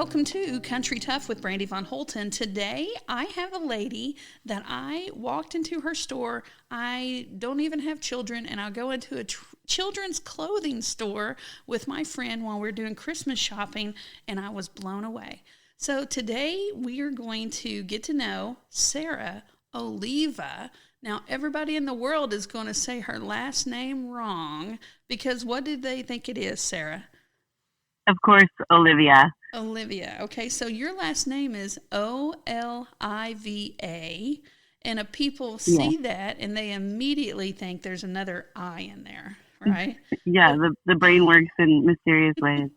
Welcome to Country Tough with Brandy Von Holten. Today, I have a lady that I walked into her store. I don't even have children, and I'll go into a children's clothing store with my friend while we're doing Christmas shopping, and I was blown away. So today, we are going to get to know Sarah Oliva. Now, everybody in the world is going to say her last name wrong, because what did they think it is, Sarah? Of course, Olivia. Olivia. Okay, so your last name is Oliva, and people see that and they immediately think there's another I in there, right? Yeah, the brain works in mysterious ways.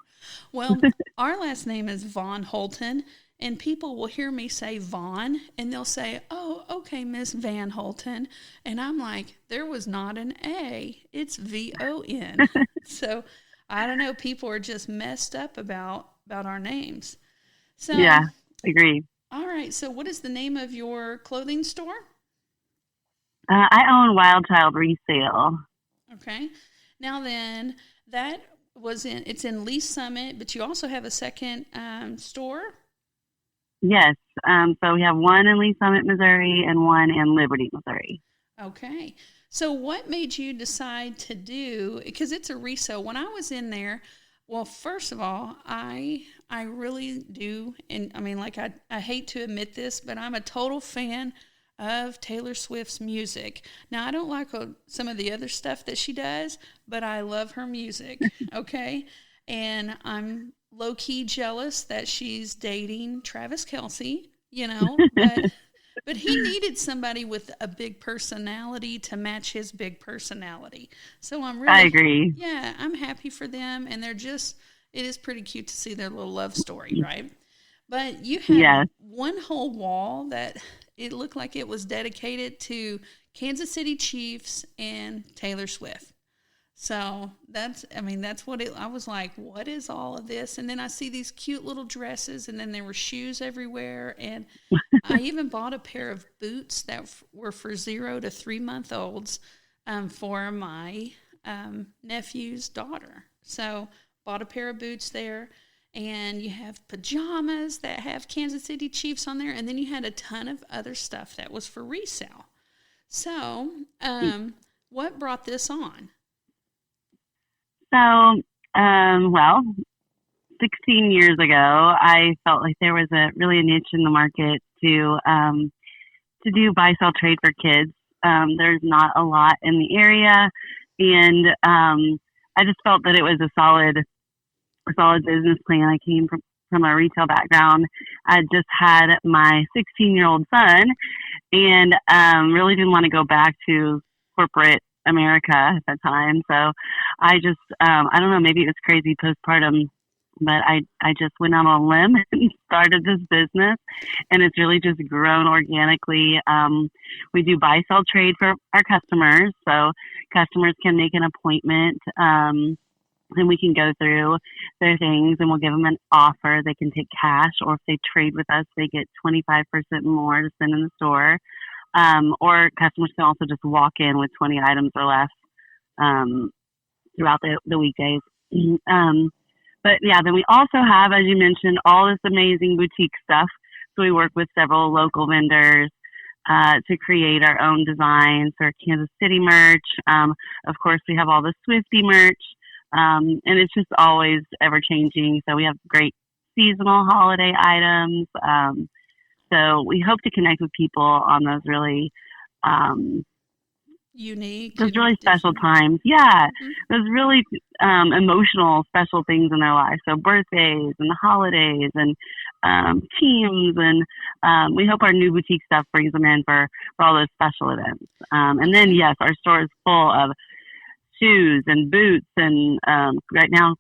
Well, our last name is Von Holten, and people will hear me say Von, and they'll say, "Oh, okay, Miss Van Holten," and I'm like, "There was not an A; it's VON." So I don't know. People are just messed up about our names. So yeah, agreed. All right. So what is the name of your clothing store? I own Child Resale. Okay. Now then, it's in Lee Summit, but you also have a second store? Yes. So we have one in Lee Summit, Missouri, and one in Liberty, Missouri. Okay. So what made you decide to do, because it's a resale. When I was in there, well, first of all, I really do, and I mean, like, I hate to admit this, but I'm a total fan of Taylor Swift's music. Now, I don't like some of the other stuff that she does, but I love her music, okay? And I'm low-key jealous that she's dating Travis Kelce, but he needed somebody with a big personality to match his big personality. So I agree. Yeah, I'm happy for them, and it is pretty cute to see their little love story, right? But you have one whole wall that it looked like it was dedicated to Kansas City Chiefs and Taylor Swift. So that's what I was like, what is all of this? And then I see these cute little dresses, and then there were shoes everywhere. And I even bought a pair of boots that were for 0 to 3 month olds for my nephew's daughter. So bought a pair of boots there, and you have pajamas that have Kansas City Chiefs on there. And then you had a ton of other stuff that was for resale. So what brought this on? So, 16 years ago, I felt like there was really a niche in the market to do buy-sell trade for kids. There's not a lot in the area, and I just felt that it was a solid business plan. I came from a retail background. I just had my 16-year-old son, and really didn't want to go back to corporate America at that time. So I just, I don't know, maybe it was crazy postpartum, but I just went out on a limb and started this business, and it's really just grown organically. We do buy, sell, trade for our customers. So customers can make an appointment, and we can go through their things, and we'll give them an offer. They can take cash, or if they trade with us, they get 25% more to spend in the store. Or customers can also just walk in with 20 items or less throughout the weekdays. But yeah, then we also have, as you mentioned, all this amazing boutique stuff. So we work with several local vendors to create our own designs for Kansas City merch. Of course, we have all the Swiftie merch, and it's just always ever changing. So we have great seasonal holiday items. So we hope to connect with people on those really really special times. Yeah, mm-hmm. Those really emotional, special things in their life. So birthdays and the holidays and teams, and we hope our new boutique stuff brings them in for all those special events. And then, yes, our store is full of shoes and boots and right now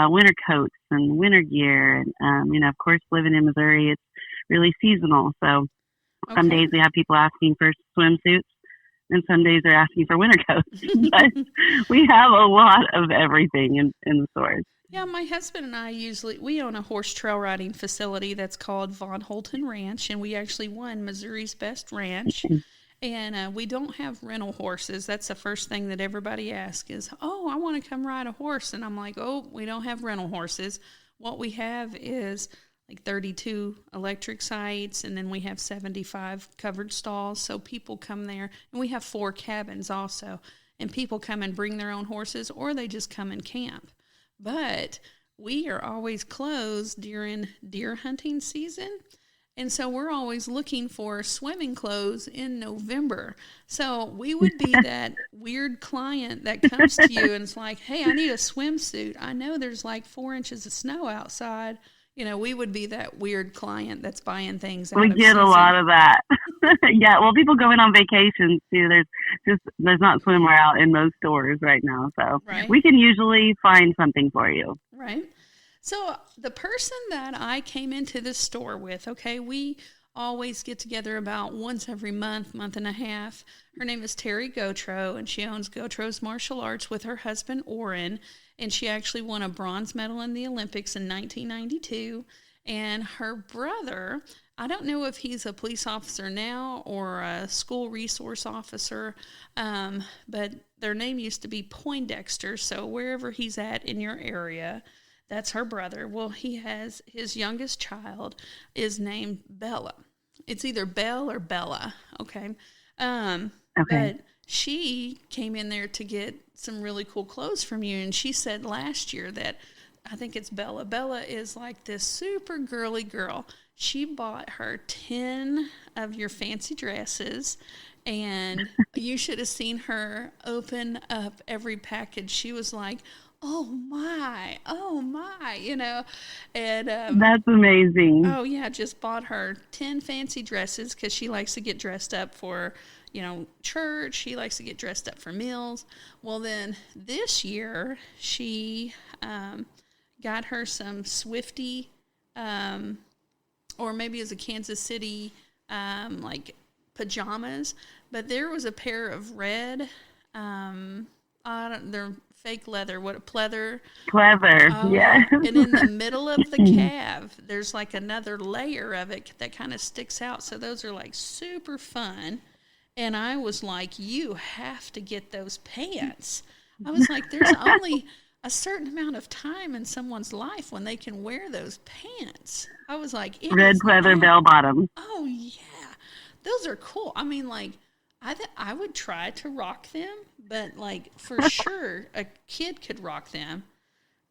winter coats and winter gear. And, of course, living in Missouri, it's really seasonal. So some days we have people asking for swimsuits, and some days they're asking for winter coats. But we have a lot of everything in the stores. Yeah, my husband and I we own a horse trail riding facility that's called Von Holten Ranch, and we actually won Missouri's Best Ranch. And we don't have rental horses. That's the first thing that everybody asks is, "Oh, I want to come ride a horse." And I'm like, "Oh, we don't have rental horses. What we have is like 32 electric sites, and then we have 75 covered stalls. So people come there, and we have 4 cabins also. And people come and bring their own horses, or they just come and camp. But we are always closed during deer hunting season. And so we're always looking for swimming clothes in November. So we would be that weird client that comes to you and it's like, hey, I need a swimsuit. I know there's like 4 inches of snow outside. We would be that weird client that's buying things out We of get season. a lot of that. Yeah, well, people going on vacations too. There's not swimwear out in most stores right now, so Right. we can usually find something for you. Right. So the person that I came into this store with, okay, we always get together about once every month and a half. Her name is Terry Gautreaux, and she owns Gautreaux's Martial Arts with her husband, Orrin, and she actually won a bronze medal in the Olympics in 1992. And her brother, I don't know if he's a police officer now or a school resource officer, but their name used to be Poindexter, so wherever he's at in your area, that's her brother. Well, he has his youngest child is named Bella. It's either Belle or Bella, okay? Okay. But she came in there to get some really cool clothes from you, and she said last year that, I think it's Bella. Bella is like this super girly girl. She bought her 10 of your fancy dresses, and you should have seen her open up every package. She was like, oh my, and That's amazing. oh yeah, just bought her 10 fancy dresses because she likes to get dressed up for, church. She likes to get dressed up for meals. Well, then this year she got her some Swifty, or maybe it's a Kansas City, like pajamas, but there was a pair of red, they're fake leather, pleather. Clever, yeah. And in the middle of the calf, there's like another layer of it that kind of sticks out. So those are like super fun. And I was like, you have to get those pants. I was like, there's only a certain amount of time in someone's life when they can wear those pants. I was like, Red pleather bell bottoms. Oh yeah, those are cool. I mean, like, I would try to rock them, but like for sure a kid could rock them.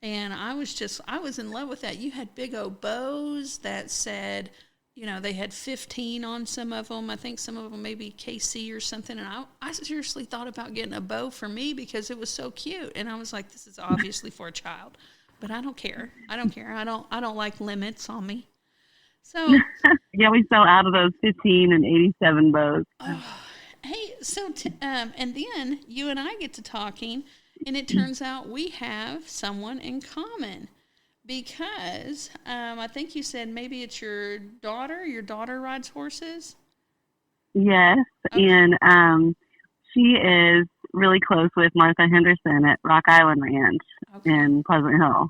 And I was in love with that. You had big old bows that said, they had 15 on some of them. I think some of them maybe KC or something. And I seriously thought about getting a bow for me because it was so cute. And I was like, this is obviously for a child, but I don't care. I don't like limits on me. So yeah, we sell out of those 15 and 87 bows. Hey, so and then you and I get to talking, and it turns out we have someone in common because I think you said maybe it's your daughter. Your daughter rides horses? Yes, okay. And she is really close with Martha Henderson at Rock Island Ranch in Pleasant Hill.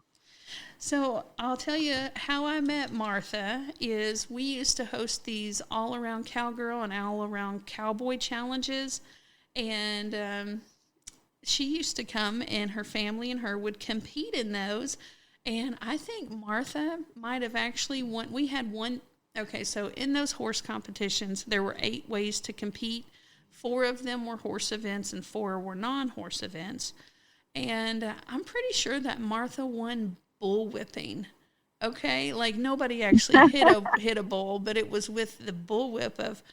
So I'll tell you how I met Martha is we used to host these all-around cowgirl and all-around cowboy challenges, and she used to come, and her family and her would compete in those, and I think Martha might have actually won. We had one. Okay, so in those horse competitions, there were 8 ways to compete. 4 of them were horse events, and 4 were non-horse events, and I'm pretty sure that Martha won bull whipping. Okay, like nobody actually hit a bull, but it was with the bull whip of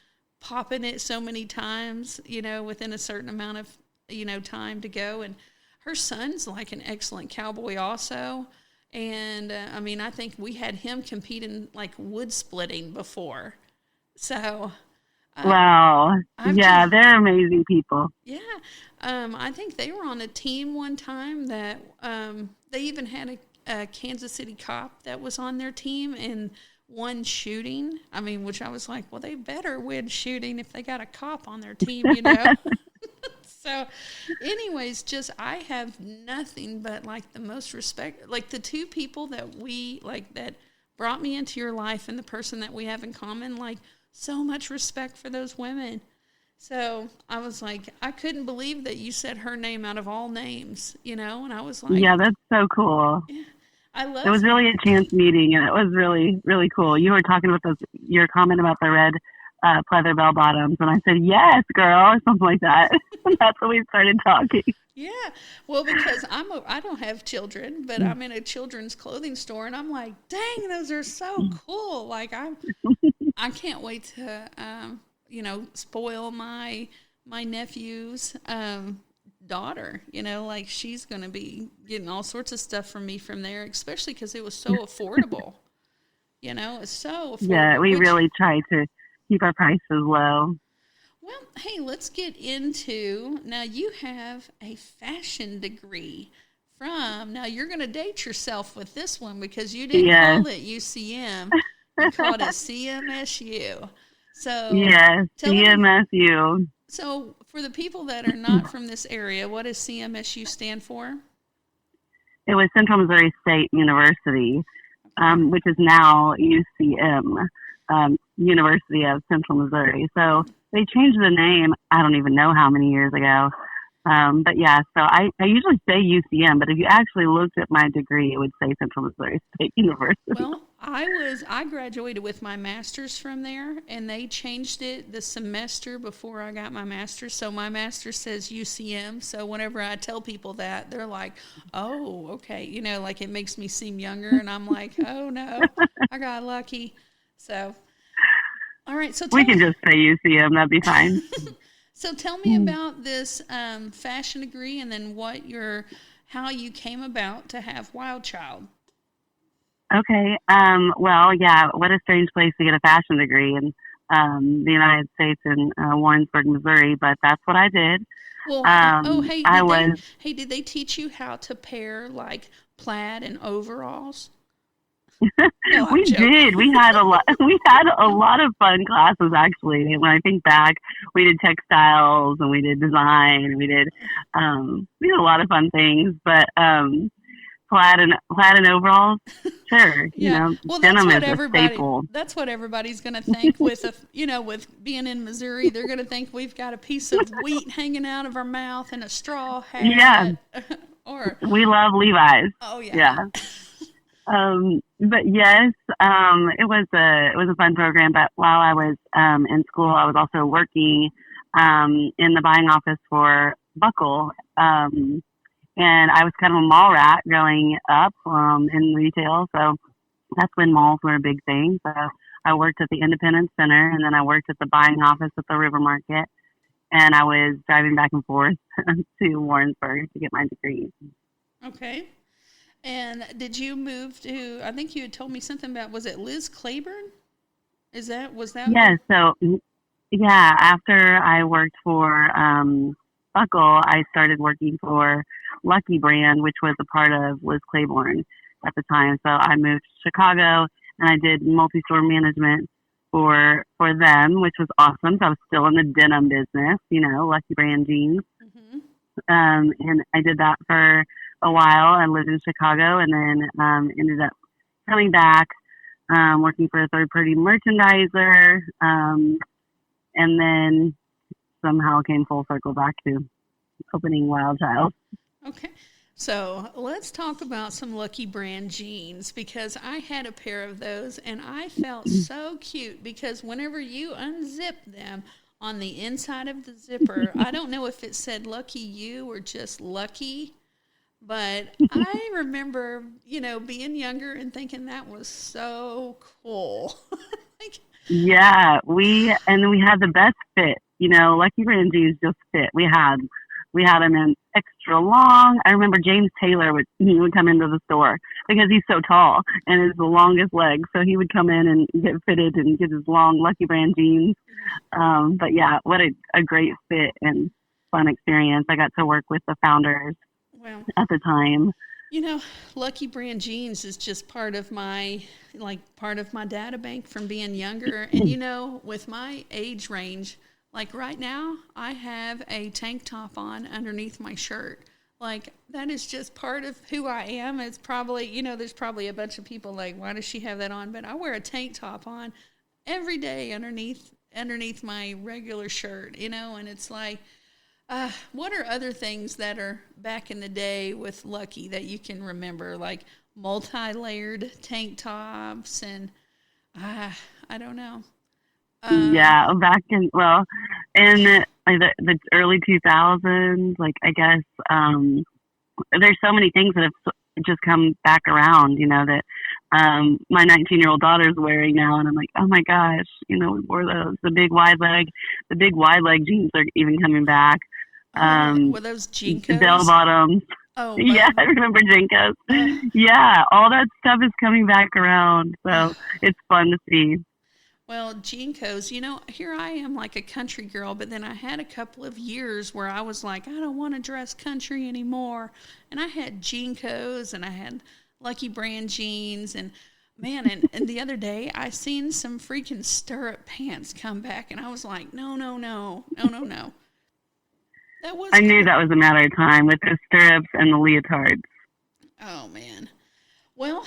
popping it so many times, within a certain amount of time to go. And her son's like an excellent cowboy also, and I think we had him compete in like wood splitting before. So wow, they're amazing people. Yeah, I think they were on a team one time that they even had a Kansas City cop that was on their team and won shooting. Which I was like, well, they better win shooting if they got a cop on their team, So anyways, I have nothing but like the most respect, like the 2 people that that brought me into your life and the person that we have in common, like so much respect for those women. So I was like, I couldn't believe that you said her name out of all names, and I was like, yeah, that's so cool. Yeah. I It love was really a chance meeting, and it was really, really cool. You were talking about your comment about the red pleather bell bottoms, and I said, yes, girl, or something like that. And that's when we started talking. Yeah, well, because I don't have children, but I'm in a children's clothing store, and I'm like, dang, those are so cool. Like I can't wait to spoil my nephew's daughter. Like she's gonna be getting all sorts of stuff from me from there, especially because it was so affordable. It's so affordable. Yeah, we really try to keep our prices low. Well, hey, let's get into, now you have a fashion degree now you're going to date yourself with this one because you didn't call it UCM, you called it CMSU. So, yes, CMSU. So, for the people that are not from this area, what does CMSU stand for? It was Central Missouri State University, which is now UCM, University of Central Missouri. So they changed the name, I don't even know how many years ago. But yeah, so I usually say UCM, but if you actually looked at my degree, it would say Central Missouri State University. Well, I graduated with my master's from there, and they changed it the semester before I got my master's. So my master's says UCM. So whenever I tell people that, they're like, "Oh, okay," like it makes me seem younger, and I'm like, "Oh no, I got lucky." So, all right. So we can just say UCM. That'd be fine. So tell me about this fashion degree, and then how you came about to have Wild Child. Okay. Well, yeah. What a strange place to get a fashion degree in the United States in Warrensburg, Missouri. But that's what I did. Well, did they teach you how to pair like plaid and overalls? No, we did. We had a lot. We had a lot of fun classes actually. When I think back, we did textiles and we did design. We did a lot of fun things. But plaid and overalls, sure. Yeah. Well, denim is a staple. That's what everybody's going to think with with being in Missouri. They're going to think we've got a piece of wheat hanging out of our mouth and a straw hat. Yeah. Or we love Levi's. Oh yeah. Yeah. But yes, it was a fun program. But while I was in school, I was also working in the buying office for Buckle, and I was kind of a mall rat growing up in retail. So that's when malls were a big thing. So I worked at the Independence Center, and then I worked at the buying office at the River Market, and I was driving back and forth to Warrensburg to get my degree. Okay. And did you move to, I think you had told me something about, was it Liz Claiborne? Was that? Yeah, so, yeah, after I worked for Buckle, I started working for Lucky Brand, which was a part of Liz Claiborne at the time. So I moved to Chicago, and I did multi-store management for them, which was awesome. So I was still in the denim business, Lucky Brand jeans. Mm-hmm. And I did that for a while. I lived in Chicago, and then ended up coming back, working for a third-party merchandiser, and then somehow came full circle back to opening Wild Child. Okay. So let's talk about some Lucky Brand jeans, because I had a pair of those, and I felt so cute because whenever you unzip them, on the inside of the zipper, I don't know if it said Lucky You or just Lucky, but I remember, being younger and thinking that was so cool. Yeah, we had the best fit. Lucky Brand jeans just fit. We had them in extra long. I remember James Taylor would come into the store because he's so tall and has the longest legs. So he would come in and get fitted and get his long Lucky Brand jeans. But yeah, what a great fit and fun experience. I got to work with the founders at the time. Lucky Brand jeans is just part of my data bank from being younger. And with my age range, like right now, I have a tank top on underneath my shirt. Like, that is just part of who I am. It's probably, there's probably a bunch of people like, why does she have that on? But I wear a tank top on every day underneath my regular shirt, and it's like, what are other things that are back in the day with Lucky that you can remember? Like multi-layered tank tops, and I don't know. Yeah, back in in like the early 2000s, like I guess there's so many things that have just come back around, that my 19-year-old daughter's wearing now, and I'm like, oh my gosh, we wore those. The big wide leg jeans are even coming back. Were those Jinkos? Bell bottoms. Oh, yeah, I remember Jinkos. Yeah, all that stuff is coming back around, so it's fun to see. Well, Jinkos, here I am like a country girl, but then I had a couple of years where I was like, I don't want to dress country anymore. And I had Jinkos and I had Lucky Brand jeans. And man, and the other day I seen some freaking stirrup pants come back, and I was like, no. I knew that was a matter of time with the stirrups and the leotards. Oh, man. Well,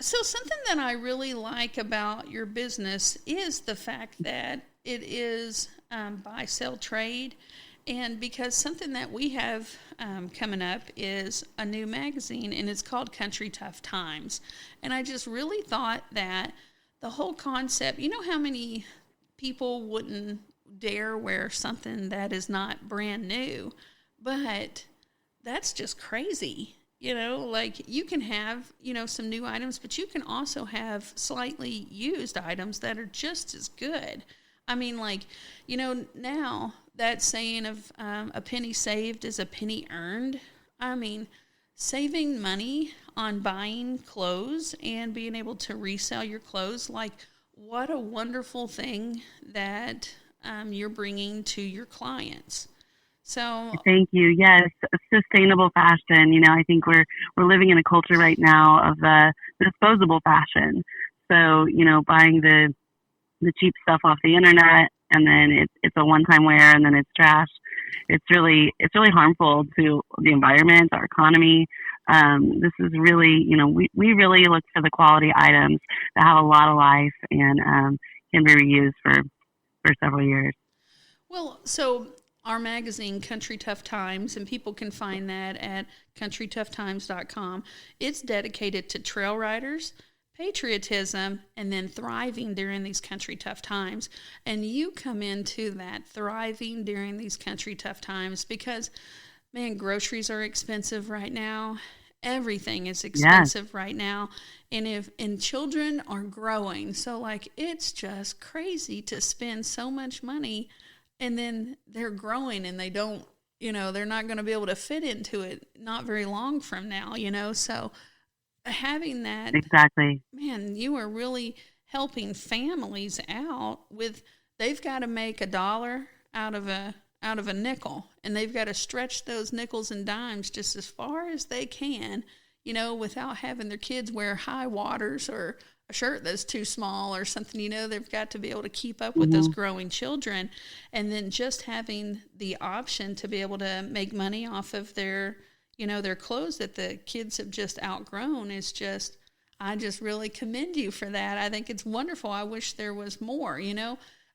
so something that I really like about your business is the fact that it is buy, sell, trade. And because something that we have coming up is a new magazine, and it's called Country Tough Times. And I just really thought that the whole concept, how many people wouldn't dare wear something that is not brand new, but that's just crazy. Like you can have, some new items, but you can also have slightly used items that are just as good. I mean, like, now that saying of a penny saved is a penny earned. I mean, saving money on buying clothes and being able to resell your clothes, like what a wonderful thing that you're bringing to your clients. So thank you. Yes, sustainable fashion. I think we're living in a culture right now of disposable fashion. So buying the cheap stuff off the internet, and then it's a one-time wear, and then it's trash. It's really harmful to the environment, our economy. This is really, we really look for the quality items that have a lot of life and can be reused for several years. Well, so our magazine, Country Tough Times, and people can find that at countrytoughtimes.com. It's dedicated to trail riders, patriotism, and then thriving during these country tough times. And you come into that thriving during these country tough times because, man, groceries are expensive right now. Everything is expensive right now. And children are growing. So, like, it's just crazy to spend so much money, and then they're growing and they don't, they're not going to be able to fit into it not very long from now, So having that. Exactly. Man, you are really helping families out with, they've got to make $1 out of a nickel, and they've got to stretch those nickels and dimes just as far as they can, without having their kids wear high waters or a shirt that's too small or something. They've got to be able to keep up with those growing children, and then just having the option to be able to make money off of their clothes that the kids have just outgrown is just, I just really commend you for that. I think it's wonderful. I wish there was more,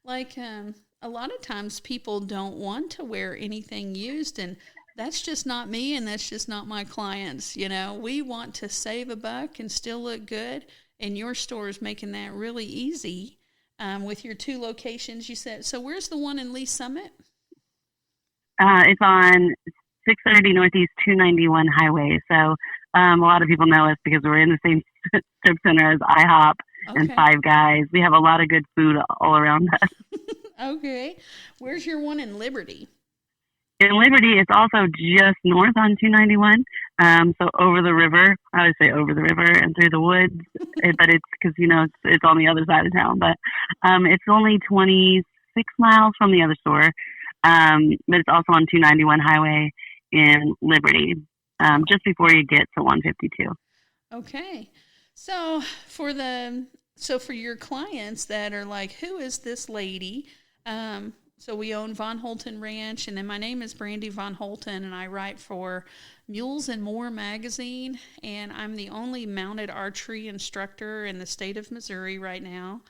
like a lot of times people don't want to wear anything used, and that's just not me, and that's just not my clients. We want to save a buck and still look good, and your store is making that really easy with your 2 locations, you said. So where's the one in Lee Summit? It's on 630 Northeast 291 Highway. So a lot of people know us because we're in the same strip center as IHOP and Five Guys. We have a lot of good food all around us. Okay. Where's your one in Liberty? In Liberty, it's also just north on 291. So over the river. I would say over the river and through the woods. But it's because, it's on the other side of town. But it's only 26 miles from the other store. But it's also on 291 Highway in Liberty, just before you get to 152. Okay. So for your clients that are like, who is this lady? So we own Von Holten Ranch, and then my name is Brandy Von Holten, and I write for Mules and More magazine, and I'm the only mounted archery instructor in the state of Missouri right now.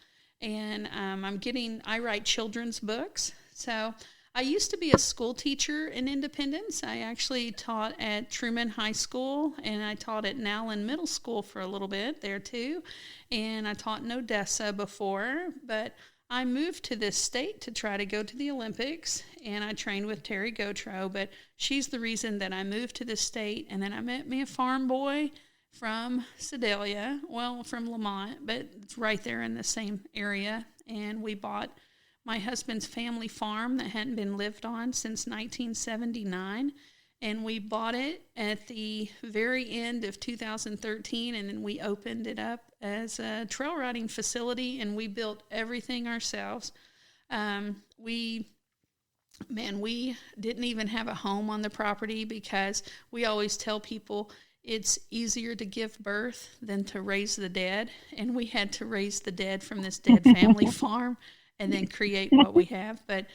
And I write children's books. So I used to be a school teacher in Independence. I actually taught at Truman High School, and I taught at Nowlin Middle School for a little bit there too. And I taught in Odessa before, but I moved to this state to try to go to the Olympics, and I trained with Terry Gotro, but she's the reason that I moved to this state. And then I met me a farm boy from Sedalia, well, from Lamont, but it's right there in the same area. And we bought my husband's family farm that hadn't been lived on since 1979. And we bought it at the very end of 2013, and then we opened it up as a trail riding facility, and we built everything ourselves. We didn't even have a home on the property because we always tell people it's easier to give birth than to raise the dead, and we had to raise the dead from this dead family farm and then create what we have. But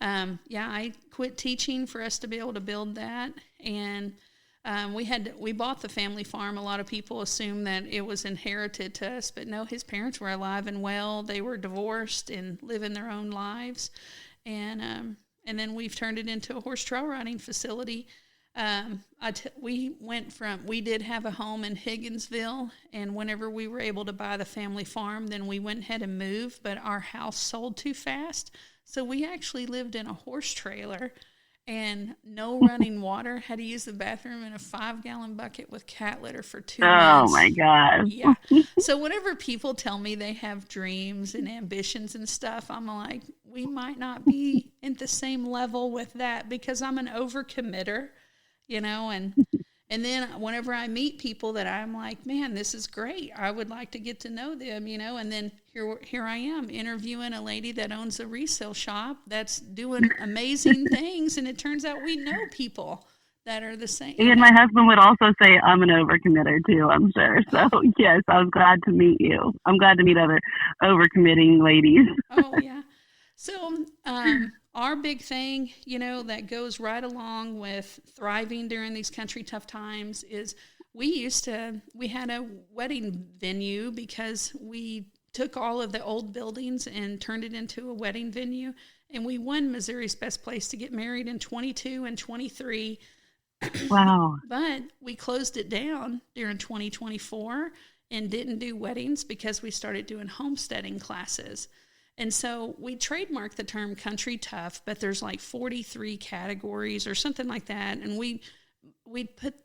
I quit teaching for us to be able to build that. And we bought the family farm. A lot of people assume that it was inherited to us, but no, his parents were alive and well. They were divorced and living their own lives. And then we've turned it into a horse trail riding facility. We did have a home in Higginsville, and whenever we were able to buy the family farm, then we went ahead and moved, but our house sold too fast. So we actually lived in a horse trailer and no running water, had to use the bathroom in a 5-gallon bucket with cat litter for 2 months. Oh my God. Yeah. So whenever people tell me they have dreams and ambitions and stuff, I'm like, we might not be at the same level with that because I'm an overcommitter. And then whenever I meet people that I'm like, man, this is great, I would like to get to know them, and then here I am interviewing a lady that owns a resale shop that's doing amazing things, and it turns out we know people that are the same. And my husband would also say I'm an overcommitter too, I'm sure. So yes, I was glad to meet you. I'm glad to meet other overcommitting ladies. Oh yeah. So our big thing, that goes right along with thriving during these country tough times is we had a wedding venue because we took all of the old buildings and turned it into a wedding venue. And we won Missouri's Best Place to Get Married in 22 and 23. Wow. But we closed it down during 2024 and didn't do weddings because we started doing homesteading classes. And so we trademarked the term Country Tough, but there's like 43 categories or something like that. And we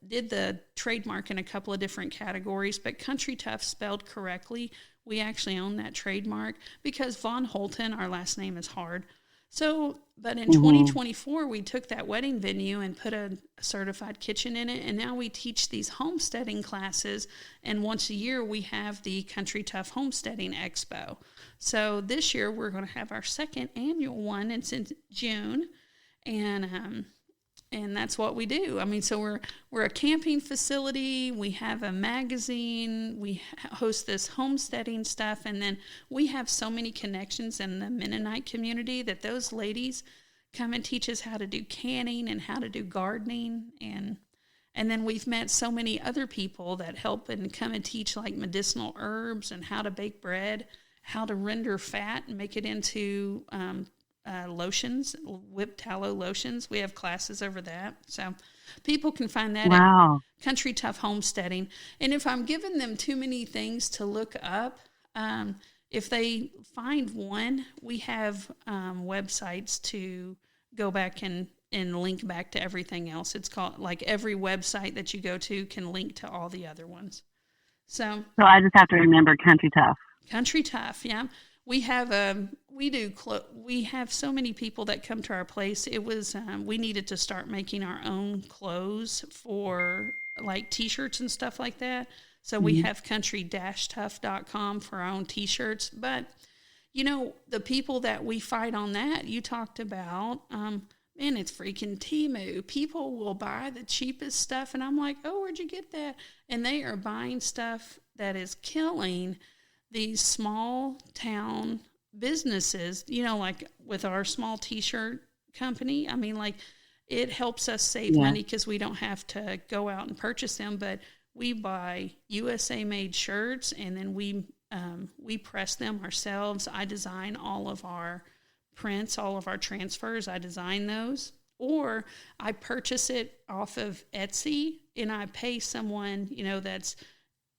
did the trademark in a couple of different categories, but Country Tough spelled correctly. We actually own that trademark because Von Holten, our last name is hard. So, but in 2024, we took that wedding venue and put a certified kitchen in it. And now we teach these homesteading classes. And once a year, we have the Country Tough Homesteading Expo. So this year, we're going to have our second annual one. It's in June. And that's what we do. I mean, so we're a camping facility. We have a magazine. We host this homesteading stuff. And then we have so many connections in the Mennonite community that those ladies come and teach us how to do canning and how to do gardening. And then we've met so many other people that help and come and teach like medicinal herbs and how to bake bread, how to render fat and make it into lotions, whipped tallow lotions. We have classes over that. So people can find that at Country Tough Homesteading. And if I'm giving them too many things to look up, if they find one, we have websites to go back and link back to everything else. It's called, like, every website that you go to can link to all the other ones. So I just have to remember Country Tough. Country Tough, yeah. We have we have so many people that come to our place. It was we needed to start making our own clothes for like T-shirts and stuff like that. So we have country-tough.com for our own T-shirts. But the people that we fight on that, you talked about, man, it's freaking Temu. People will buy the cheapest stuff, and I'm like, oh, where'd you get that? And they are buying stuff that is killing these small town businesses, like with our small T-shirt company. I mean, like, it helps us save money because we don't have to go out and purchase them, but we buy USA made shirts, and then we press them ourselves. I design all of our prints, all of our transfers. I design those. Or I purchase it off of Etsy and I pay someone, that's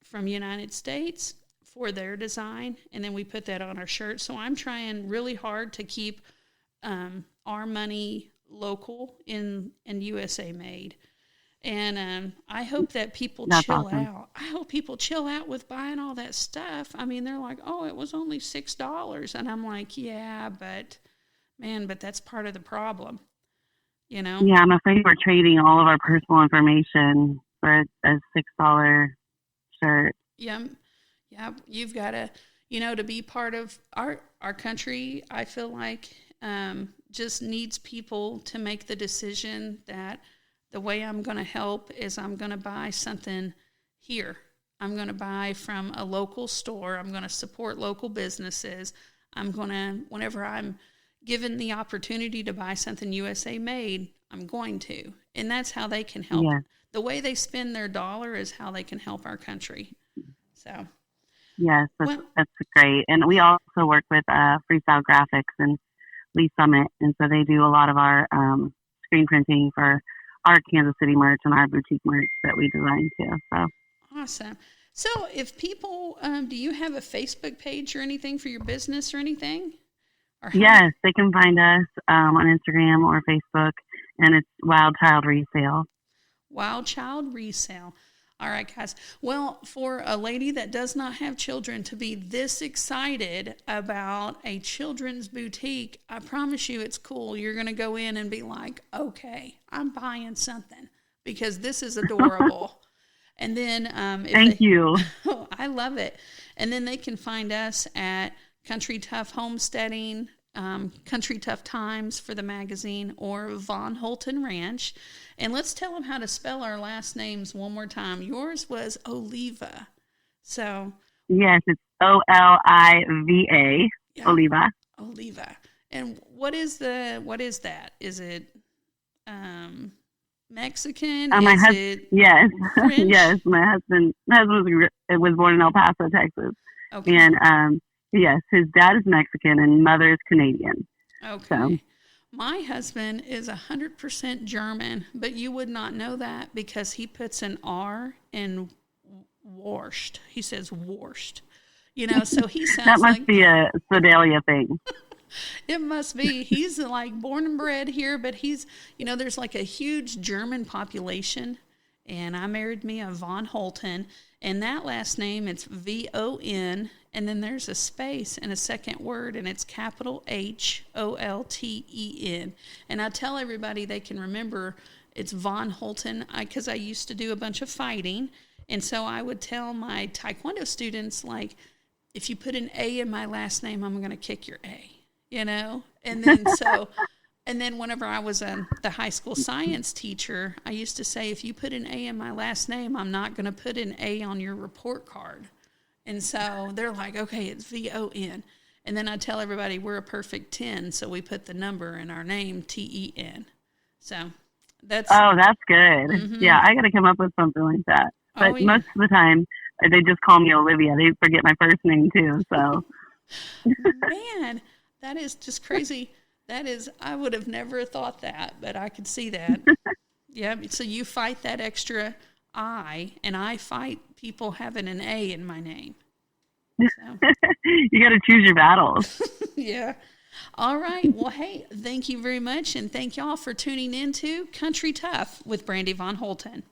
from United States for their design. And then we put that on our shirt. So I'm trying really hard to keep our money local and USA made. And I hope that people chill out. I hope people chill out with buying all that stuff. I mean, they're like, oh, it was only $6. And I'm like, yeah, but that's part of the problem, Yeah, I'm afraid we're trading all of our personal information for a $6 shirt. Yeah. You've got to, to be part of our country, I feel like just needs people to make the decision that the way I'm going to help is I'm going to buy something here. I'm going to buy from a local store. I'm going to support local businesses. I'm going to, whenever I'm given the opportunity to buy something USA made, I'm going to. And that's how they can help. Yeah. The way they spend their dollar is how they can help our country. So. Yes, that's great. And we also work with Freestyle Graphics and Lee Summit. And so they do a lot of our screen printing for our Kansas City merch and our boutique merch that we design too. So awesome. So if people, do you have a Facebook page or anything for your business or anything? Yes, they can find us on Instagram or Facebook, and it's Wild Child Resale. Wild Child Resale. All right, guys. Well, for a lady that does not have children to be this excited about a children's boutique, I promise you it's cool. You're going to go in and be like, okay, I'm buying something because this is adorable. And then Thank you. Oh, I love it. And then they can find us at Country Tough Homesteading, Country Tough Times for the magazine, or Von Holten Ranch. And let's tell them how to spell our last names one more time. Yours was Oliva. So yes, it's Oliva. Yeah, Oliva. Oliva. And what is that? Is it Mexican? My husband. It yes, French? Yes. My husband was born in El Paso, Texas. Okay. And yes, his dad is Mexican and mother is Canadian. Okay. So. My husband is 100% German, but you would not know that because he puts an R in Wurst. He says Wurst. So he sounds that must be a Sedalia thing. It must be. He's like born and bred here, but he's, there's like a huge German population. And I married me a Von Holten, and that last name, it's V-O-N, and then there's a space and a second word, and it's capital H-O-L-T-E-N. And I tell everybody they can remember it's Von Holten because I used to do a bunch of fighting. And so I would tell my Taekwondo students, like, if you put an A in my last name, I'm going to kick your A, And then and then whenever I was the high school science teacher, I used to say, if you put an A in my last name, I'm not going to put an A on your report card. And so they're like, okay, it's V-O-N. And then I tell everybody we're a perfect 10, so we put the number in our name, T-E-N. So that's... Oh, that's good. Mm-hmm. Yeah, I got to come up with something like that. But most of the time, they just call me Olivia. They forget my first name, too, so... Man, that is just crazy. I would have never thought that, but I could see that. Yeah, so you fight that extra I, and I fight people having an A in my name. So. You got to choose your battles. Yeah. All right. Well, hey, thank you very much, and thank y'all for tuning in to Country Tough with Brandy Von Holten.